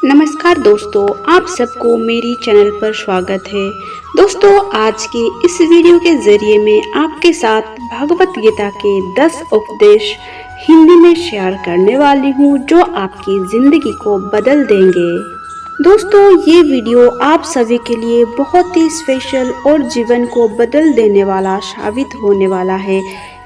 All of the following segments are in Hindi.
नमस्कार दोस्तों, आप सबको मेरी चैनल पर स्वागत है। दोस्तों, आज के इस वीडियो के जरिए मैं आपके साथ भगवत गीता के 10 उपदेश हिंदी में शेयर करने वाली हूँ जो आपकी जिंदगी को बदल देंगे। दोस्तों, ये वीडियो आप सभी के लिए बहुत ही स्पेशल और जीवन को बदल देने वाला साबित होने वाला है,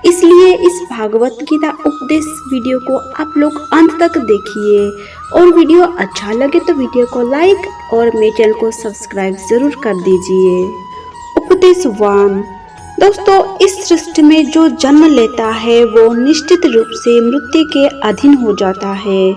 इसलिए इस भागवत गीता उपदेश वीडियो को आप लोग अंत तक देखिए और वीडियो अच्छा लगे तो वीडियो को लाइक और मेरे चैनल को सब्सक्राइब जरूर कर दीजिए। उपदेश 1। दोस्तों, इस सृष्टि में जो जन्म लेता है वो निश्चित रूप से मृत्यु के अधीन हो जाता है।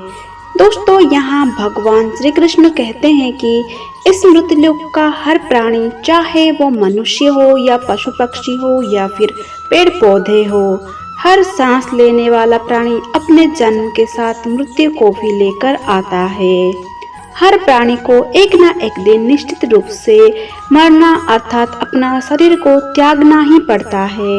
दोस्तों, यहाँ भगवान श्री कृष्ण कहते हैं कि इस मृत्युलोक का हर प्राणी, चाहे वो मनुष्य हो या पशु पक्षी हो या फिर पेड़ पौधे हो, हर सांस लेने वाला प्राणी अपने जन्म के साथ मृत्यु को भी लेकर आता है। हर प्राणी को एक न एक दिन निश्चित रूप से मरना अर्थात अपना शरीर को त्यागना ही पड़ता है।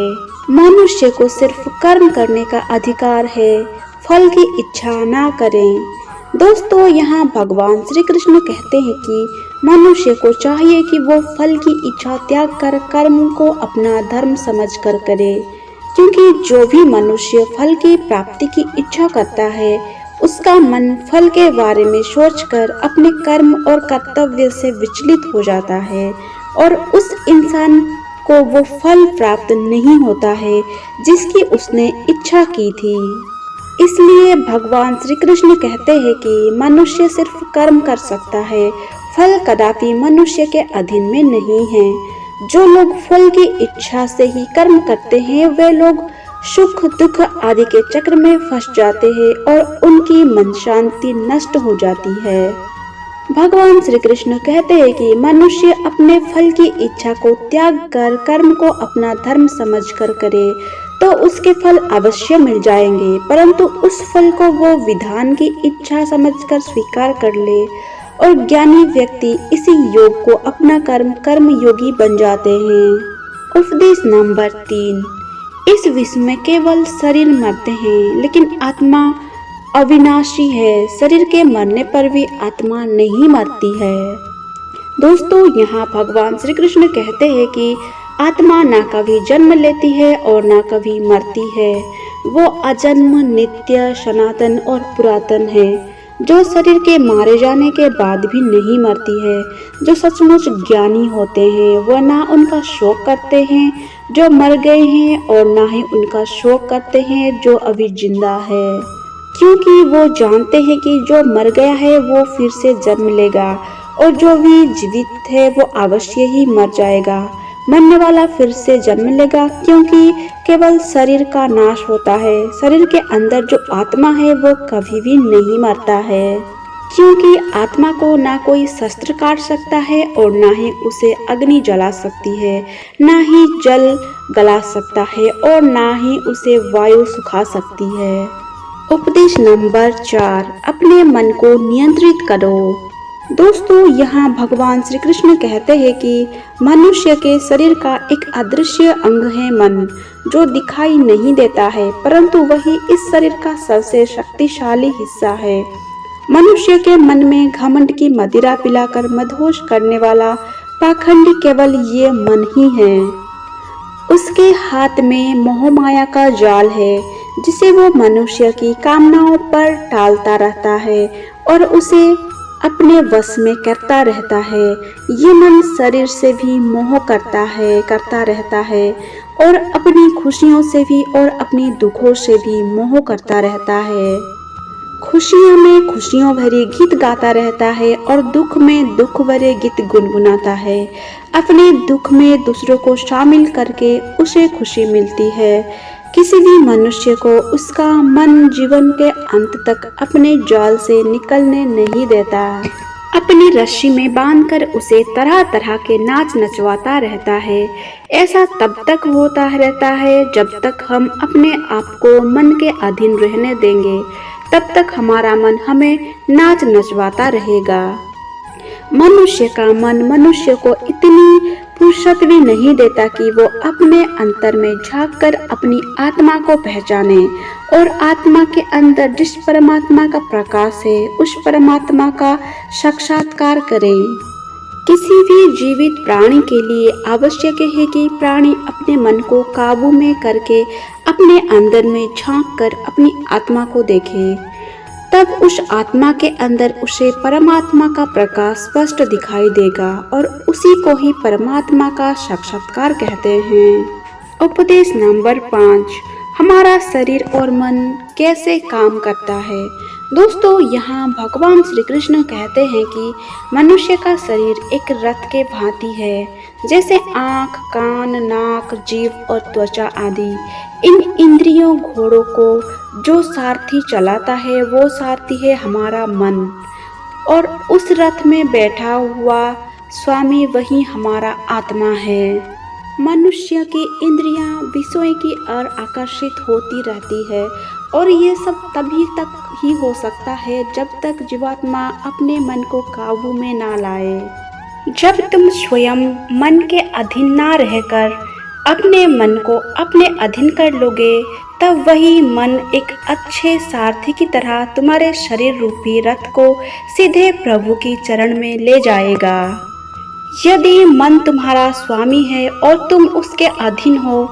मनुष्य को सिर्फ कर्म करने का अधिकार है, फल की इच्छा ना करें। दोस्तों, यहाँ भगवान श्री कृष्ण कहते हैं कि मनुष्य को चाहिए कि वो फल की इच्छा त्याग कर कर्म को अपना धर्म समझकर करे, क्योंकि जो भी मनुष्य फल की प्राप्ति की इच्छा करता है उसका मन फल के बारे में सोचकर अपने कर्म और कर्तव्य से विचलित हो जाता है और उस इंसान को वो फल प्राप्त नहीं होता है जिसकी उसने इच्छा की थी। इसलिए भगवान श्री कृष्ण कहते हैं कि मनुष्य सिर्फ कर्म कर सकता है, फल कदापि मनुष्य के अधीन में नहीं है। जो लोग फल की इच्छा से ही कर्म करते हैं वे लोग सुख दुख आदि के चक्र में फंस जाते हैं और उनकी मन शांति नष्ट हो जाती है। भगवान श्री कृष्ण कहते हैं कि मनुष्य अपने फल की इच्छा को त्याग कर कर्म को अपना धर्म समझकर करे तो उसके फल अवश्य मिल जाएंगे, परंतु उस फल को वो विधान की इच्छा समझकर स्वीकार कर ले और ज्ञानी व्यक्ति इसी योग को अपना कर्म योगी बन जाते हैं। उपदेश नंबर 3। इस विश्व में केवल शरीर मरते हैं लेकिन आत्मा अविनाशी है। शरीर के मरने पर भी आत्मा नहीं मरती है। दोस्तों, यहाँ भगवान श्री कृष्ण कहते हैं कि आत्मा ना कभी जन्म लेती है और ना कभी मरती है। वो अजन्म, नित्य, सनातन और पुरातन है, जो शरीर के मारे जाने के बाद भी नहीं मरती है। जो सचमुच ज्ञानी होते हैं वह ना उनका शोक करते हैं जो मर गए हैं और ना ही उनका शोक करते हैं जो अभी जिंदा है, क्योंकि वो जानते हैं कि जो मर गया है वो फिर से जन्म लेगा और जो भी जीवित है वो अवश्य ही मर जाएगा। मरने वाला फिर से जन्म लेगा, क्योंकि केवल शरीर का नाश होता है। शरीर के अंदर जो आत्मा है वो कभी भी नहीं मरता है, क्योंकि आत्मा को ना कोई शस्त्र काट सकता है और ना ही उसे अग्नि जला सकती है, ना ही जल गला सकता है और ना ही उसे वायु सुखा सकती है। उपदेश नंबर 4। अपने मन को नियंत्रित करो। दोस्तों, यहाँ भगवान श्री कृष्ण कहते हैं कि मनुष्य के शरीर का एक अदृश्य अंग है मन, जो दिखाई नहीं देता है, परंतु वही इस शरीर का सबसे शक्तिशाली हिस्सा है। मनुष्य के मन में घमंड की मदिरा पिलाकर मदहोश करने वाला पाखंडी केवल ये मन ही है। उसके हाथ में मोह माया का जाल है जिसे वो मनुष्य की कामनाओं पर टालता रहता है और उसे अपने वश में करता रहता है। ये मन शरीर से भी मोह करता रहता है और अपनी खुशियों से भी और अपनी दुखों से भी मोह करता रहता है। खुशियों में खुशियों भरे गीत गाता रहता है और दुख में दुख भरे गीत गुनगुनाता है। अपने दुख में दूसरों को शामिल करके उसे खुशी मिलती है। किसी भी मनुष्य को उसका मन जीवन के अंत तक अपने जाल से निकलने नहीं देता। अपनी रस्सी में बांधकर उसे तरह तरह के नाच नचवाता रहता है। ऐसा तब तक होता रहता है जब तक हम अपने आप को मन के अधीन रहने देंगे, तब तक हमारा मन हमें नाच नचवाता रहेगा। मनुष्य का मन मनुष्य को इतनी फुर्सत भी नहीं देता कि वो अपने अंतर में झांककर अपनी आत्मा को पहचाने और आत्मा के अंदर जिस परमात्मा का प्रकाश है उस परमात्मा का साक्षात्कार करे। किसी भी जीवित प्राणी के लिए आवश्यक है कि प्राणी अपने मन को काबू में करके अपने अंदर में झांक कर अपनी आत्मा को देखे, तब उस आत्मा के अंदर उसे परमात्मा का प्रकाश स्पष्ट दिखाई देगा और उसी को ही परमात्मा का साक्षात्कार कहते हैं। उपदेश नंबर 5, हमारा शरीर और मन कैसे काम करता है। दोस्तों, यहाँ भगवान श्री कृष्ण कहते हैं कि मनुष्य का शरीर एक रथ के भांति है, जैसे आँख, कान, नाक, जीभ और त्वचा आदि। इन इंद्रियों घोड़ों को जो सारथी चलाता है वो सारथी है हमारा मन, और उस रथ में बैठा हुआ स्वामी वही हमारा आत्मा है। मनुष्य की इंद्रियां विषयों की ओर आकर्षित होती रहती है और ये सब तभी तक ही हो सकता है जब तक जीवात्मा अपने मन को काबू में ना लाए। जब तुम स्वयं मन के अधीन ना रहकर अपने मन को अपने अधीन कर लोगे, तब वही मन एक अच्छे सारथी की तरह तुम्हारे शरीर रूपी रथ को सीधे प्रभु की चरण में ले जाएगा। यदि मन तुम्हारा स्वामी है और तुम उसके अधीन हो,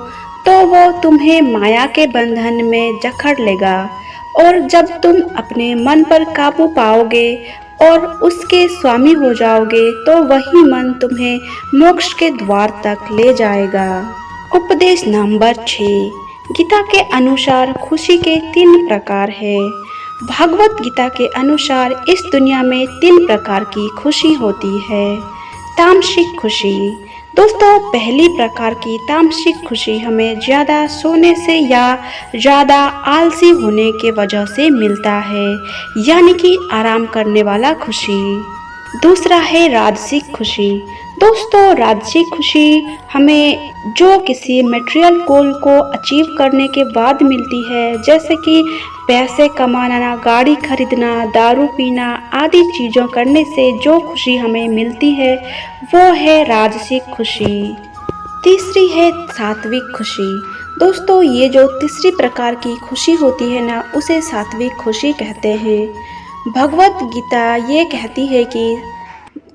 तो वो तुम्हें माया के बंधन में जकड़ लेगा, और जब तुम अपने मन पर काबू पाओगे और उसके स्वामी हो जाओगे, तो वही मन तुम्हें मोक्ष के द्वार तक ले जाएगा। उपदेश नंबर 6, गीता के अनुसार खुशी के 3 प्रकार है। भगवत गीता के अनुसार इस दुनिया में 3 प्रकार की खुशी होती है। तामसिक खुशी। दोस्तों, पहली प्रकार की तामसिक खुशी हमें ज़्यादा सोने से या ज़्यादा आलसी होने के वजह से मिलता है, यानी कि आराम करने वाला खुशी। दूसरा है राजसिक खुशी। दोस्तों, राजसिक खुशी हमें जो किसी मटेरियल गोल को अचीव करने के बाद मिलती है, जैसे कि पैसे कमाना, गाड़ी खरीदना, दारू पीना आदि चीज़ों करने से जो खुशी हमें मिलती है वो है राजसिक खुशी। तीसरी है सात्विक खुशी। दोस्तों, ये जो तीसरी प्रकार की खुशी होती है ना, उसे सात्विक खुशी कहते हैं। भगवत गीता ये कहती है कि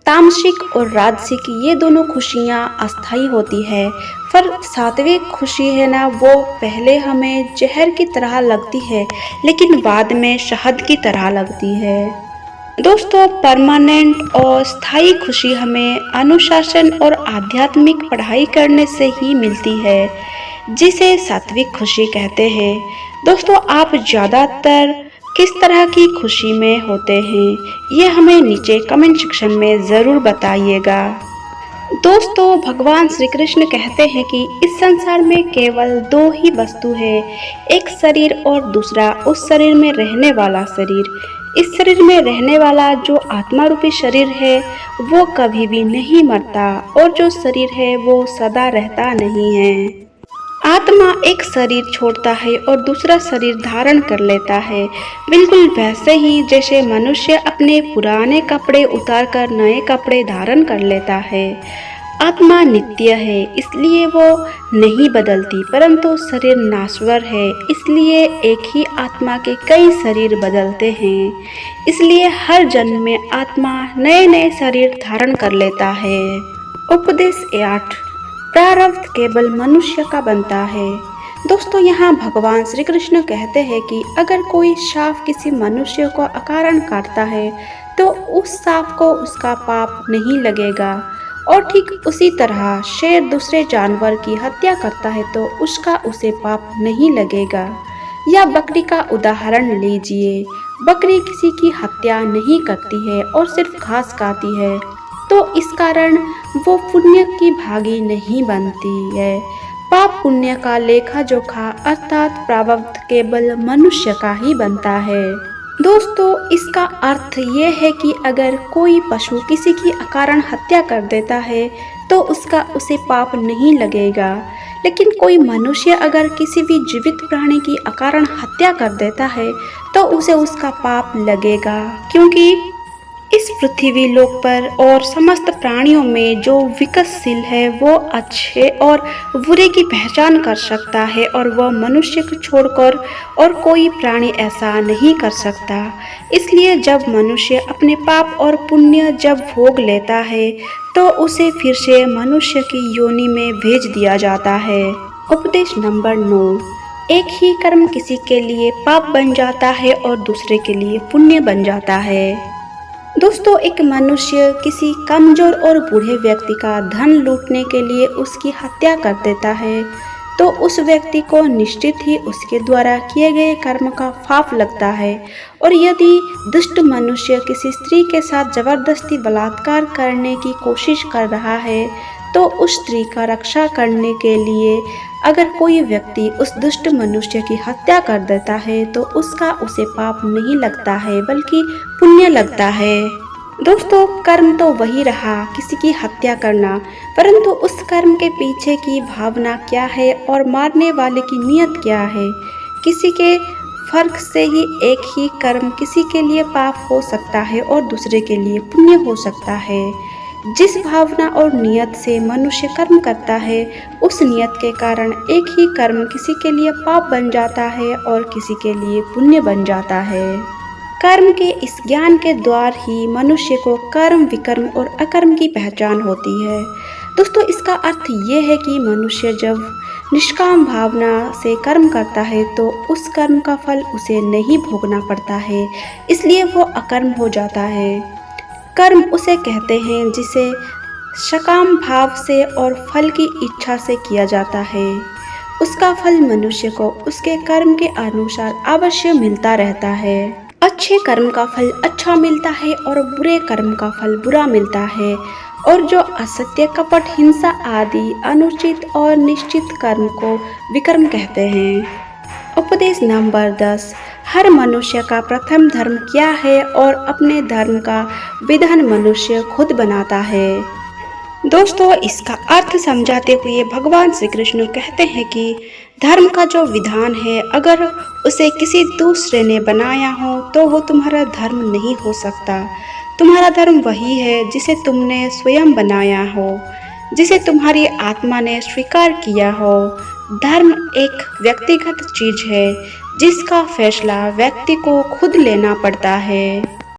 तामसिक और राजसिक ये दोनों खुशियाँ अस्थायी होती है, पर सात्विक खुशी है ना, वो पहले हमें जहर की तरह लगती है लेकिन बाद में शहद की तरह लगती है। दोस्तों, परमानेंट और स्थायी खुशी हमें अनुशासन और आध्यात्मिक पढ़ाई करने से ही मिलती है, जिसे सात्विक खुशी कहते हैं। दोस्तों, आप ज़्यादातर किस तरह की खुशी में होते हैं, ये हमें नीचे कमेंट सेक्शन में ज़रूर बताइएगा। दोस्तों, भगवान श्री कृष्ण कहते हैं कि इस संसार में केवल 2 ही वस्तु है, एक शरीर और दूसरा उस शरीर में रहने वाला शरीर। इस शरीर में रहने वाला जो आत्मा रूपी शरीर है वो कभी भी नहीं मरता, और जो शरीर है वो सदा रहता नहीं है। आत्मा एक शरीर छोड़ता है और दूसरा शरीर धारण कर लेता है, बिल्कुल वैसे ही जैसे मनुष्य अपने पुराने कपड़े उतारकर नए कपड़े धारण कर लेता है। आत्मा नित्य है, इसलिए वो नहीं बदलती, परंतु शरीर नाश्वर है, इसलिए एक ही आत्मा के कई शरीर बदलते हैं। इसलिए हर जन्म में आत्मा नए नए शरीर धारण कर लेता है। उपदेश 8, प्रारब्ध केवल मनुष्य का बनता है। दोस्तों, यहाँ भगवान श्री कृष्ण कहते हैं कि अगर कोई सांप किसी मनुष्य को अकारण काटता है तो उस सांप को उसका पाप नहीं लगेगा, और ठीक उसी तरह शेर दूसरे जानवर की हत्या करता है तो उसका उसे पाप नहीं लगेगा। या बकरी का उदाहरण लीजिए, बकरी किसी की हत्या नहीं करती है और सिर्फ घास खाती है, तो इस कारण वो पुण्य की भागी नहीं बनती है। पाप पुण्य का लेखा जोखा अर्थात प्रारब्ध केवल मनुष्य का ही बनता है। दोस्तों, इसका अर्थ ये है कि अगर कोई पशु किसी की अकारण हत्या कर देता है तो उसका उसे पाप नहीं लगेगा, लेकिन कोई मनुष्य अगर किसी भी जीवित प्राणी की अकारण हत्या कर देता है तो उसे उसका पाप लगेगा, क्योंकि इस पृथ्वी लोक पर और समस्त प्राणियों में जो विकासशील है वो अच्छे और बुरे की पहचान कर सकता है, और वह मनुष्य को छोड़कर और कोई प्राणी ऐसा नहीं कर सकता। इसलिए जब मनुष्य अपने पाप और पुण्य जब भोग लेता है तो उसे फिर से मनुष्य की योनि में भेज दिया जाता है। उपदेश नंबर 9। एक ही कर्म किसी के लिए पाप बन जाता है और दूसरे के लिए पुण्य बन जाता है। दोस्तों, एक मनुष्य किसी कमजोर और बूढ़े व्यक्ति का धन लूटने के लिए उसकी हत्या कर देता है तो उस व्यक्ति को निश्चित ही उसके द्वारा किए गए कर्म का पाप लगता है। और यदि दुष्ट मनुष्य किसी स्त्री के साथ जबरदस्ती बलात्कार करने की कोशिश कर रहा है तो उस स्त्री का रक्षा करने के लिए अगर कोई व्यक्ति उस दुष्ट मनुष्य की हत्या कर देता है तो उसका उसे पाप नहीं लगता है बल्कि पुण्य लगता है। दोस्तों, कर्म तो वही रहा किसी की हत्या करना, परंतु उस कर्म के पीछे की भावना क्या है और मारने वाले की नीयत क्या है। किसी के फर्क से ही एक ही कर्म किसी के लिए पाप हो सकता है और दूसरे के लिए पुण्य हो सकता है। जिस भावना और नियत से मनुष्य कर्म करता है उस नियत के कारण एक ही कर्म किसी के लिए पाप बन जाता है और किसी के लिए पुण्य बन जाता है। कर्म के इस ज्ञान के द्वारा ही मनुष्य को कर्म, विकर्म और अकर्म की पहचान होती है। दोस्तों, इसका अर्थ ये है कि मनुष्य जब निष्काम भावना से कर्म करता है तो उस कर्म का फल उसे नहीं भोगना पड़ता है, इसलिए वो अकर्म हो जाता है। कर्म उसे कहते हैं जिसे सकाम भाव से और फल की इच्छा से किया जाता है। उसका फल मनुष्य को उसके कर्म के अनुसार अवश्य मिलता रहता है। अच्छे कर्म का फल अच्छा मिलता है और बुरे कर्म का फल बुरा मिलता है। और जो असत्य, कपट, हिंसा आदि अनुचित और निश्चित कर्म को विकर्म कहते हैं। उपदेश नंबर 10। हर मनुष्य का प्रथम धर्म क्या है और अपने धर्म का विधान मनुष्य खुद बनाता है। दोस्तों, इसका अर्थ समझाते हुए भगवान श्री कृष्ण कहते हैं कि धर्म का जो विधान है अगर उसे किसी दूसरे ने बनाया हो तो वो तुम्हारा धर्म नहीं हो सकता। तुम्हारा धर्म वही है जिसे तुमने स्वयं बनाया हो, जिसे तुम्हारी आत्मा ने स्वीकार किया हो। धर्म एक व्यक्तिगत चीज है जिसका फैसला व्यक्ति को खुद लेना पड़ता है।